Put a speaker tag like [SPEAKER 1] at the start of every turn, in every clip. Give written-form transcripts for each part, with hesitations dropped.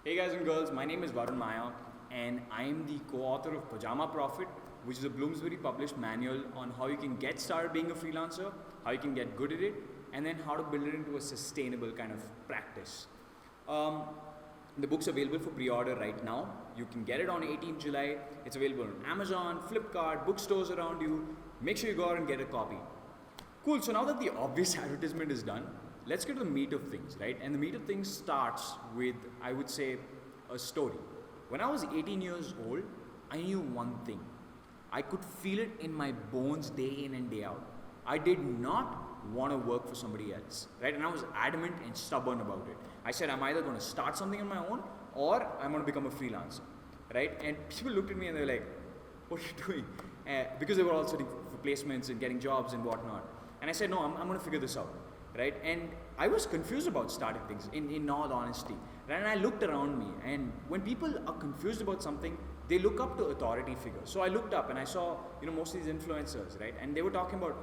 [SPEAKER 1] Hey guys and girls, my name is Varun Maya and I am the co-author of Pajama Profit, which is a Bloomsbury published manual on how you can get started being a freelancer, how you can get good at it, and then how to build it into a sustainable kind of practice. The book's available for pre-order right now. You can get it on 18th July. It's available on Amazon, Flipkart, bookstores around you. Make sure you go out and get a copy. Cool, so now that the obvious advertisement is done, let's get to the meat of things, right? And the meat of things starts with, I would say, a story. When I was 18 years old, I knew one thing. I could feel it in my bones day in and day out. I did not want to work for somebody else, right? And I was adamant and stubborn about it. I said, I'm either going to start something on my own or I'm going to become a freelancer, right? And people looked at me and they were like, what are you doing? Because they were all sitting for placements and getting jobs and whatnot. And I said, no, I'm going to figure this out. Right? And I was confused about starting things in all honesty. Right? And I looked around me, and when people are confused about something, they look up to authority figures. So I looked up and I saw, most of these influencers, right? And they were talking about,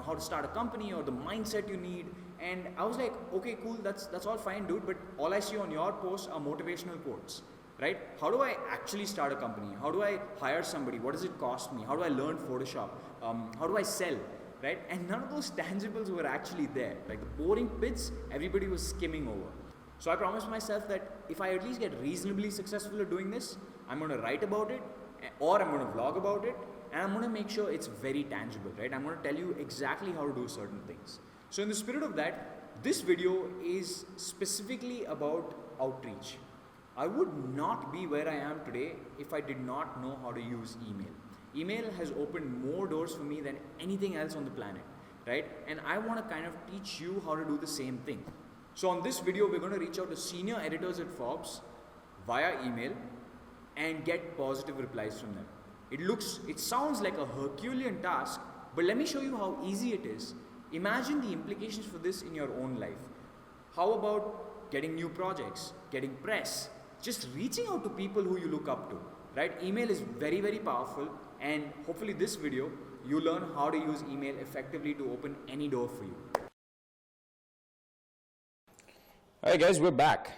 [SPEAKER 1] how to start a company or the mindset you need. And I was like, okay, cool, that's all fine, dude, but all I see on your posts are motivational quotes. Right? How do I actually start a company? How do I hire somebody? What does it cost me? How do I learn Photoshop? How do I sell? Right? And none of those tangibles were actually there. Like the boring bits, everybody was skimming over. So I promised myself that if I at least get reasonably successful at doing this, I'm going to write about it, or I'm going to vlog about it, and I'm going to make sure it's very tangible, right? I'm going to tell you exactly how to do certain things. So in the spirit of that, this video is specifically about outreach. I would not be where I am today if I did not know how to use email. Email has opened more doors for me than anything else on the planet, right? And I want to kind of teach you how to do the same thing. So on this video, we're going to reach out to senior editors at Forbes via email and get positive replies from them. It sounds like a Herculean task, but let me show you how easy it is. Imagine the implications for this in your own life. How about getting new projects, getting press, just reaching out to people who you look up to, right? Email is very, very powerful. And hopefully this video, you learn how to use email effectively to open any door for you.
[SPEAKER 2] Alright guys, we're back.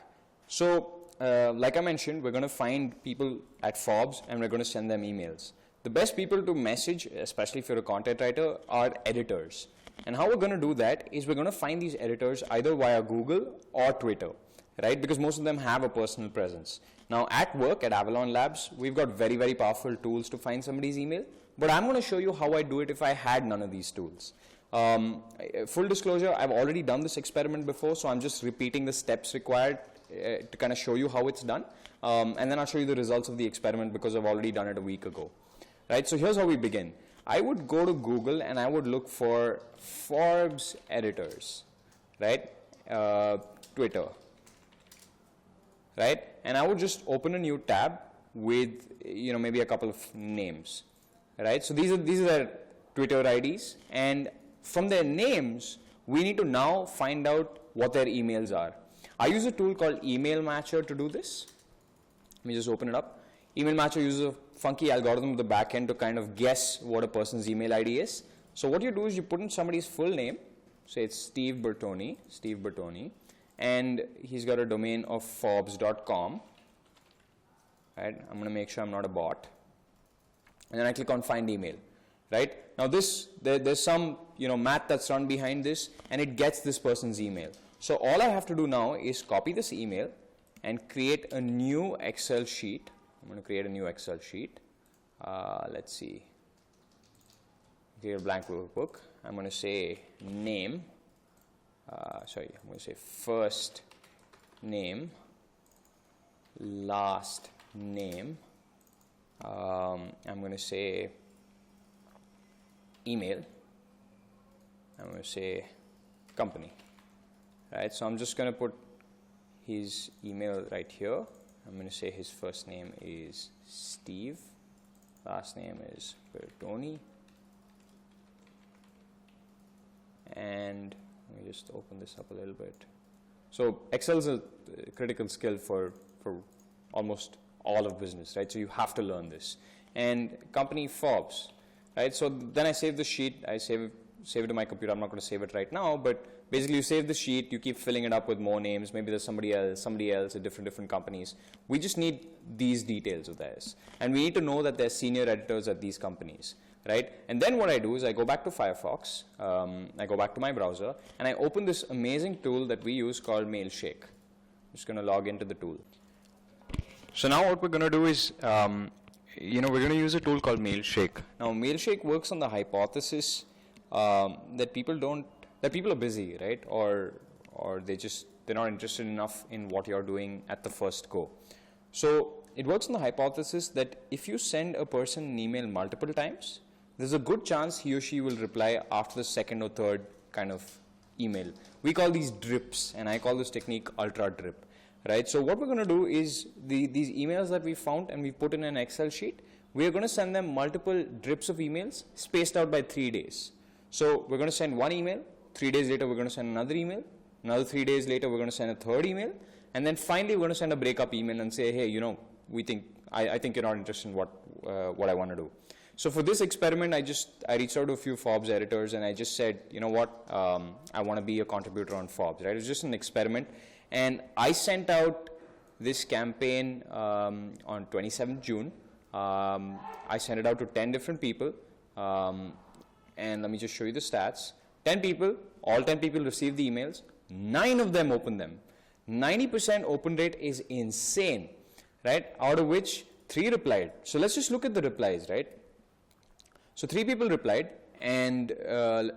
[SPEAKER 2] So, like I mentioned, we're going to find people at Forbes and we're going to send them emails. The best people to message, especially if you're a content writer, are editors. And how we're going to do that is we're going to find these editors either via Google or Twitter, right? Because most of them have a personal presence. Now at work at Avalon Labs, we've got very, very powerful tools to find somebody's email, but I'm going to show you how I do it if I had none of these tools. Full disclosure, I've already done this experiment before, so I'm just repeating the steps required to kind of show you how it's done, and then I'll show you the results of the experiment because I've already done it a week ago. Right, so here's how we begin. I would go to Google and I would look for Forbes editors, right, Twitter. Right? And I would just open a new tab with, maybe a couple of names, right? So these are their Twitter IDs, and from their names, we need to now find out what their emails are. I use a tool called Email Matcher to do this. Let me just open it up. Email Matcher uses a funky algorithm at the back end to kind of guess what a person's email ID is. So what you do is you put in somebody's full name, say it's Steve Bertoni, and he's got a domain of forbes.com. Right? I'm going to make sure I'm not a bot. And then I click on find email. Right? Now there's some math that's run behind this, and it gets this person's email. So all I have to do now is copy this email and create a new Excel sheet. I'm going to create a new Excel sheet. Let's see. Create a blank workbook. I'm going to say name. I'm going to say first name, last name. I'm going to say email. I'm going to say company. Right, so I'm just going to put his email right here. I'm going to say his first name is Steve, last name is Bertoni, and let me just open this up a little bit. So Excel is a critical skill for almost all of business, right? So you have to learn this. And company Forbes, right? So then I save the sheet, I save save it to my computer. I'm not going to save it right now, but basically you save the sheet, you keep filling it up with more names. Maybe there's somebody else at different companies. We just need these details of theirs. And we need to know that they're senior editors at these companies, right? And then what I do is I go back to Firefox, I go back to my browser, and I open this amazing tool that we use called Mailshake. I'm just going to log into the tool. So now what we're going to do is, we're going to use a tool called Mailshake. Now Mailshake works on the hypothesis that people are busy, right? Or they're not interested enough in what you're doing at the first go. So it works on the hypothesis that if you send a person an email multiple times, there's a good chance he or she will reply after the second or third kind of email. We call these drips, and I call this technique ultra drip. Right, so what we're going to do is these emails that we found and we put in an Excel sheet, we are going to send them multiple drips of emails spaced out by 3 days. So we're going to send one email, 3 days later we're going to send another email, another 3 days later we're going to send a third email, and then finally we're going to send a breakup email and say, hey, I think you're not interested in what I want to do. So for this experiment, I reached out to a few Forbes editors and I just said, you know what, I want to be a contributor on Forbes, right? It was just an experiment. And I sent out this campaign on 27th June. I sent it out to 10 different people. And let me just show you the stats. 10 people, all 10 people received the emails. 9 of them opened them. 90% open rate is insane, right? Out of which 3 replied. So let's just look at the replies, right? So 3 people replied. And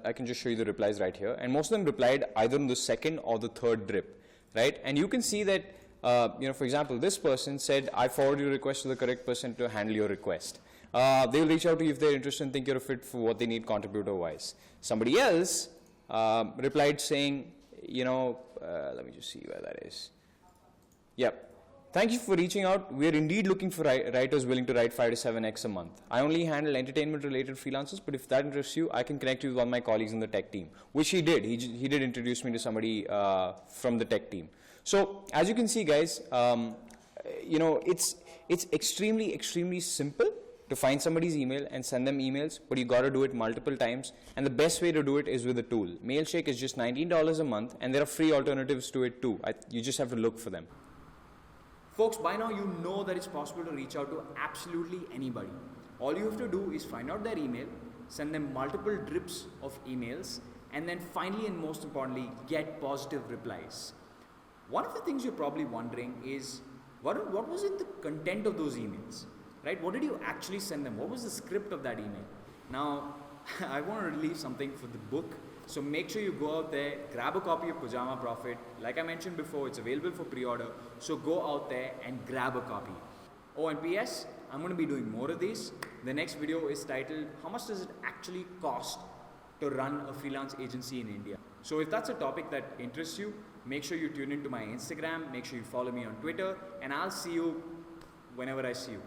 [SPEAKER 2] I can just show you the replies right here. And most of them replied either on the second or the third drip. Right, and you can see that, for example, this person said, I forward your request to the correct person to handle your request. They will reach out to you if they're interested and think you're a fit for what they need contributor-wise. Somebody else replied saying, let me just see where that is. Yep. Thank you for reaching out. We are indeed looking for writers willing to write 5 to 7x a month. I only handle entertainment-related freelancers, but if that interests you, I can connect you with one of my colleagues in the tech team, which he did. He did introduce me to somebody from the tech team. So as you can see, guys, it's extremely, extremely simple to find somebody's email and send them emails, but you got to do it multiple times. And the best way to do it is with a tool. Mailshake is just $19 a month, and there are free alternatives to it too. You just have to look for them.
[SPEAKER 1] Folks, by now you know that it's possible to reach out to absolutely anybody. All you have to do is find out their email, send them multiple drips of emails, and then finally and most importantly, get positive replies. One of the things you're probably wondering is, what was it the content of those emails? Right? What did you actually send them? What was the script of that email? Now, I want to leave something for the book. So make sure you go out there, grab a copy of Pajama Profit. Like I mentioned before, it's available for pre-order. So go out there and grab a copy. Oh, and PS, I'm going to be doing more of these. The next video is titled, how much does it actually cost to run a freelance agency in India? So if that's a topic that interests you, make sure you tune into my Instagram, make sure you follow me on Twitter, and I'll see you whenever I see you.